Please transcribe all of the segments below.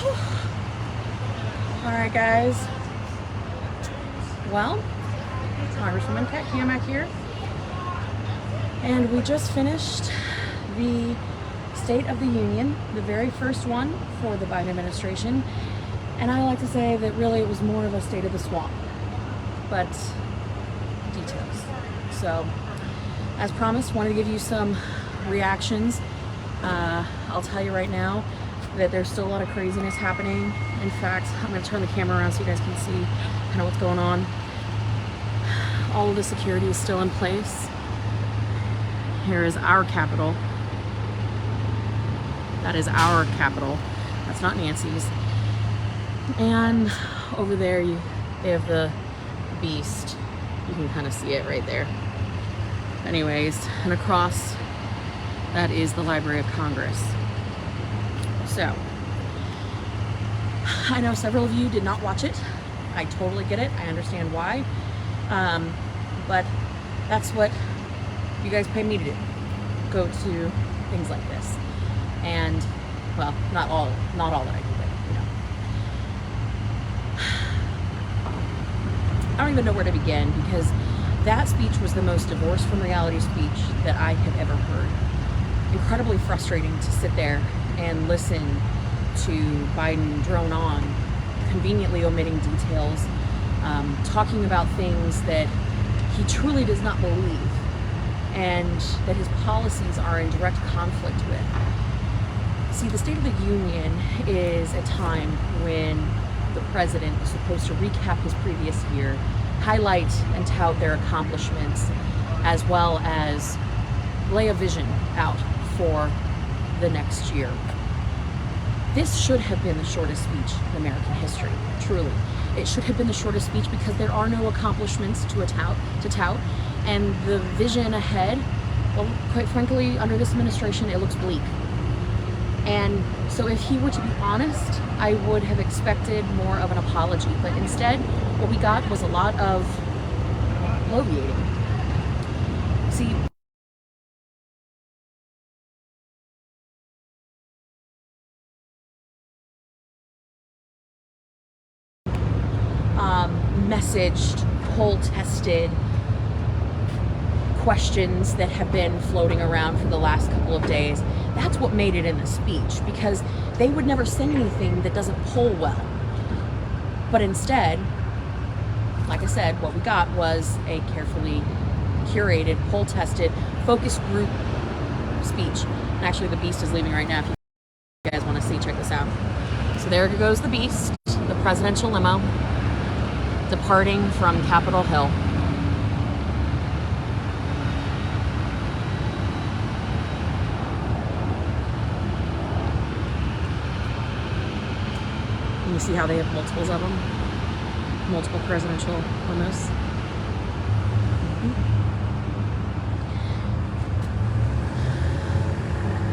All right, guys. Well, Congresswoman Cammack here, and we just finished the State of the Union, the very first one for the Biden administration, and I like to say that really it was more of a state of the swamp, but details. So, as promised, wanted to give you some reactions. I'll tell you right now that there's still a lot of craziness happening. In fact, I'm going to turn the camera around so you guys can see kind of what's going on. All of the security is still in place. Here is our Capitol. That is our Capitol. That's not Nancy's. And over there, they have the beast. You can kind of see it right there. Anyways, and across, that is the Library of Congress. So, I know several of you did not watch it. I totally get it. I understand why. But that's what you guys pay me to do. Go to things like this. And, well, not all that I do, but, you know. I don't even know where to begin, because that speech was the most divorced from reality speech that I have ever heard. Incredibly frustrating to sit there and listen to Biden drone on, conveniently omitting details, talking about things that he truly does not believe, and that his policies are in direct conflict with. See, the State of the Union is a time when the president is supposed to recap his previous year, highlight and tout their accomplishments, as well as lay a vision out for the next year. This should have been the shortest speech in American history, truly. It should have been the shortest speech because there are no accomplishments to tout, and the vision ahead, well, quite frankly, under this administration, it looks bleak. And so if he were to be honest, I would have expected more of an apology, but instead, what we got was a lot of bloviating. See, messaged, poll-tested questions that have been floating around for the last couple of days. That's what made it in the speech, because they would never say anything that doesn't poll well. But instead, like I said, what we got was a carefully curated, poll-tested, focus group speech. And actually, the beast is leaving right now. If you guys want to see, check this out. So there goes the beast, the presidential limo, departing from Capitol Hill. You see how they have multiples of them? Multiple presidential limos.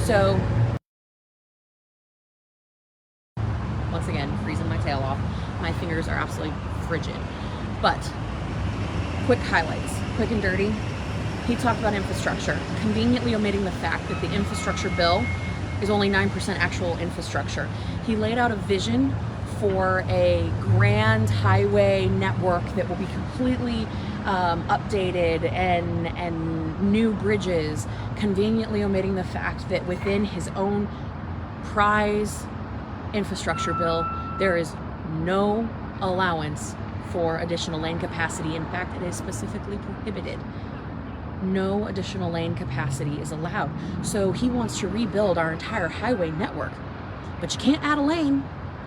So, once again, freezing my tail off. My fingers are absolutely frigid. But, quick highlights, quick and dirty. He talked about infrastructure, conveniently omitting the fact that the infrastructure bill is only 9% actual infrastructure. He laid out a vision for a grand highway network that will be completely updated and new bridges, conveniently omitting the fact that within his own prize infrastructure bill, there is no allowance for additional lane capacity. In fact, it is specifically prohibited. No additional lane capacity is allowed. So he wants to rebuild our entire highway network. But you can't add a lane.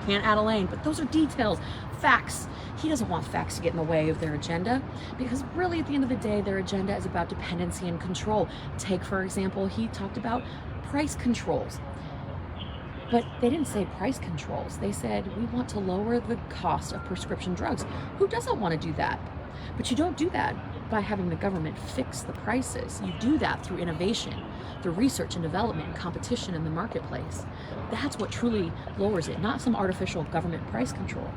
But those are details, facts. He doesn't want facts to get in the way of their agenda, because really at the end of the day, their agenda is about dependency and control. Take, for example, he talked about price controls. But they didn't say price controls. They said, we want to lower the cost of prescription drugs. Who doesn't want to do that? But you don't do that by having the government fix the prices. You do that through innovation, through research and development and competition in the marketplace. That's what truly lowers it, not some artificial government price control.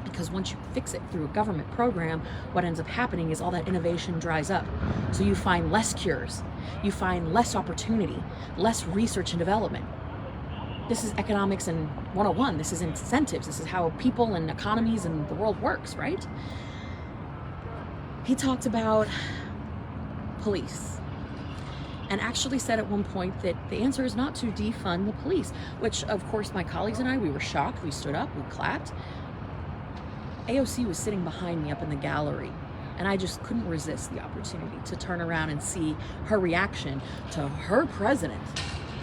Because once you fix it through a government program, what ends up happening is all that innovation dries up. So you find less cures, you find less opportunity, less research and development. This is economics and 101. This is incentives. This is how people and economies and the world works, right? He talked about police and actually said at one point that the answer is not to defund the police, which of course my colleagues and I, we were shocked. We stood up, we clapped. AOC was sitting behind me up in the gallery, and I just couldn't resist the opportunity to turn around and see her reaction to her president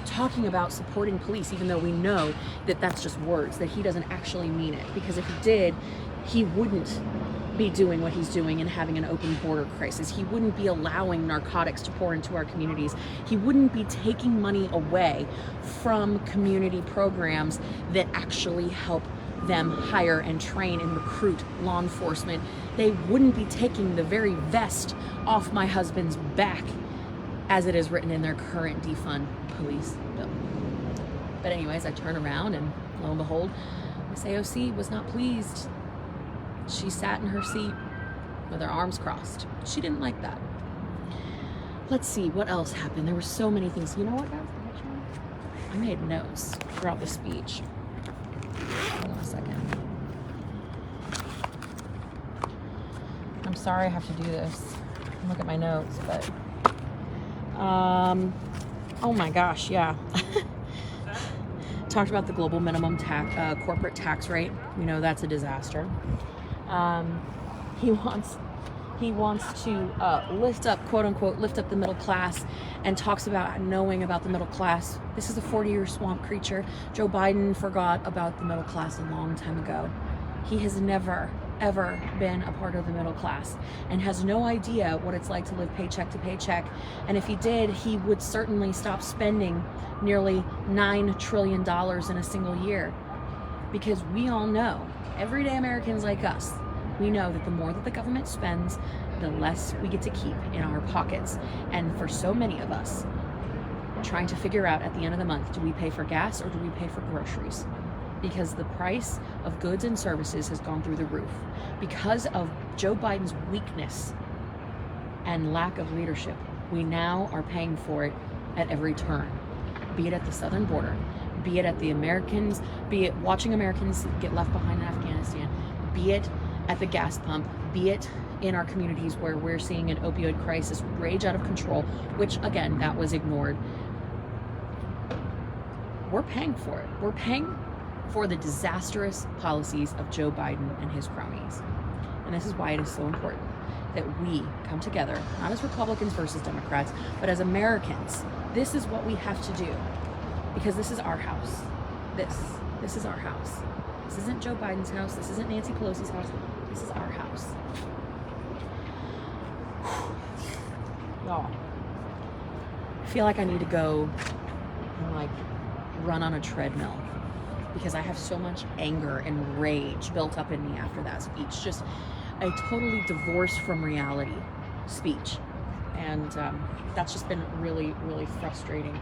talking about supporting police, even though we know that that's just words, that he doesn't actually mean it. Because if he did, he wouldn't be doing what he's doing and having an open border crisis. He wouldn't be allowing narcotics to pour into our communities. He wouldn't be taking money away from community programs that actually help them hire and train and recruit law enforcement. They wouldn't be taking the very vest off my husband's back as it is written in their current defund police bill. But anyways, I turn around and lo and behold, Miss AOC was not pleased. She sat in her seat with her arms crossed. She didn't like that. Let's see, what else happened? There were so many things. You know what, guys? I made notes throughout the speech. Hold on a second. I'm sorry I have to do this. Look at my notes, but oh my gosh, yeah. Talked about the global minimum tax, corporate tax rate. You know, that's a disaster. He wants to lift up, quote unquote, lift up the middle class, and talks about knowing about the middle class. This is a 40-year swamp creature. Joe Biden forgot about the middle class a long time ago. He has never, ever been a part of the middle class and has no idea what it's like to live paycheck to paycheck. And if he did, he would certainly stop spending nearly $9 trillion in a single year. Because we all know, everyday Americans like us, we know that the more that the government spends, the less we get to keep in our pockets. And for so many of us, trying to figure out at the end of the month, do we pay for gas or do we pay for groceries? Because the price of goods and services has gone through the roof. Because of Joe Biden's weakness and lack of leadership, we now are paying for it at every turn. Be it at the southern border, be it at the Americans, be it watching Americans get left behind in Afghanistan, be it at the gas pump, be it in our communities where we're seeing an opioid crisis rage out of control, which again, that was ignored. We're paying for it. We're paying for the disastrous policies of Joe Biden and his cronies. And this is why it is so important that we come together, not as Republicans versus Democrats, but as Americans. This is what we have to do, because this is our house. This is our house. This isn't Joe Biden's house. This isn't Nancy Pelosi's house. This is our house. Y'all, I feel like I need to go and like run on a treadmill, because I have so much anger and rage built up in me after that speech. Just a totally divorced from reality speech. And that's just been really, really frustrating.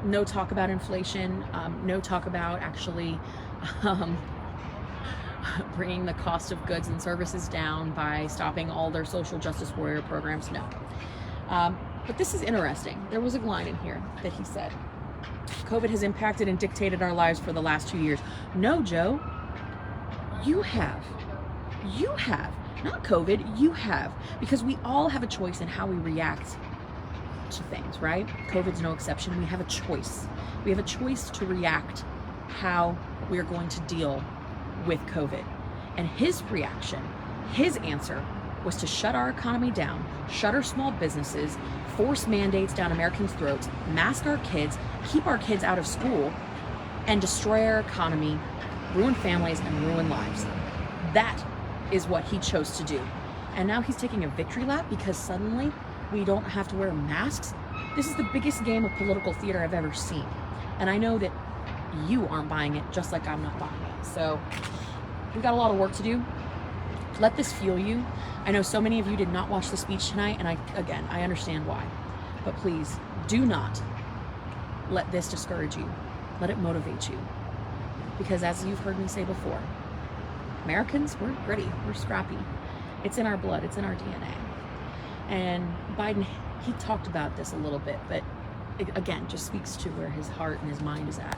No talk about inflation, no talk about actually bringing the cost of goods and services down by stopping all their social justice warrior programs, no. But this is interesting. There was a line in here that he said, COVID has impacted and dictated our lives for the last 2 years. No, Joe, you have. You have. Not COVID, you have. Because we all have a choice in how we react to things, right? COVID's no exception. We have a choice. We have a choice to react how we're going to deal with COVID. And his reaction, his answer, was to shut our economy down, shut our small businesses, force mandates down Americans' throats, mask our kids, keep our kids out of school, and destroy our economy, ruin families, and ruin lives. That is what he chose to do. And now he's taking a victory lap because suddenly we don't have to wear masks. This is the biggest game of political theater I've ever seen. And I know that you aren't buying it, just like I'm not buying it. So we've got a lot of work to do. Let this fuel you. I know so many of you did not watch the speech tonight, and I understand why. But please, do not let this discourage you. Let it motivate you. Because as you've heard me say before, Americans, we're gritty, we're scrappy. It's in our blood, it's in our DNA. And Biden, he talked about this a little bit, but it, again, just speaks to where his heart and his mind is at.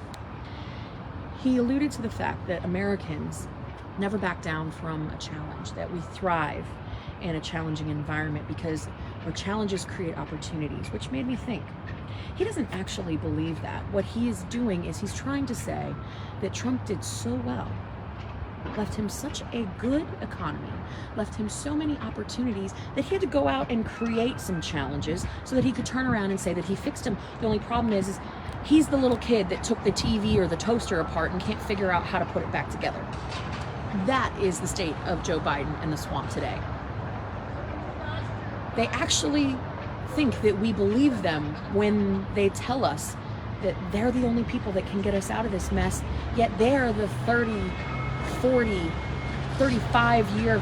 he alluded to the fact that Americans never back down from a challenge, that we thrive in a challenging environment because our challenges create opportunities, which made me think. He doesn't actually believe that. What he is doing is he's trying to say that Trump did so well, left him such a good economy, left him so many opportunities that he had to go out and create some challenges so that he could turn around and say that he fixed them. The only problem is he's the little kid that took the TV or the toaster apart and can't figure out how to put it back together. That is the state of Joe Biden and the swamp today. They actually think that we believe them when they tell us that they're the only people that can get us out of this mess, yet they're the 30, 40, 35-year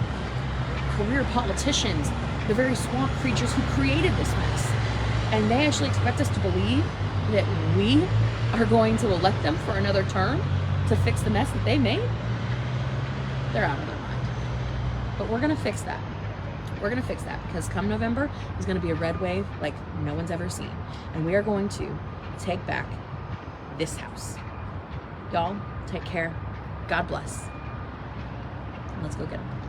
career politicians, the very swamp creatures who created this mess. And they actually expect us to believe that we are going to elect them for another term to fix the mess that they made. They're out of their mind. But we're going to fix that. We're going to fix that because come November, there's going to be a red wave like no one's ever seen. And we are going to take back this house. Y'all, take care. God bless. Let's go get them.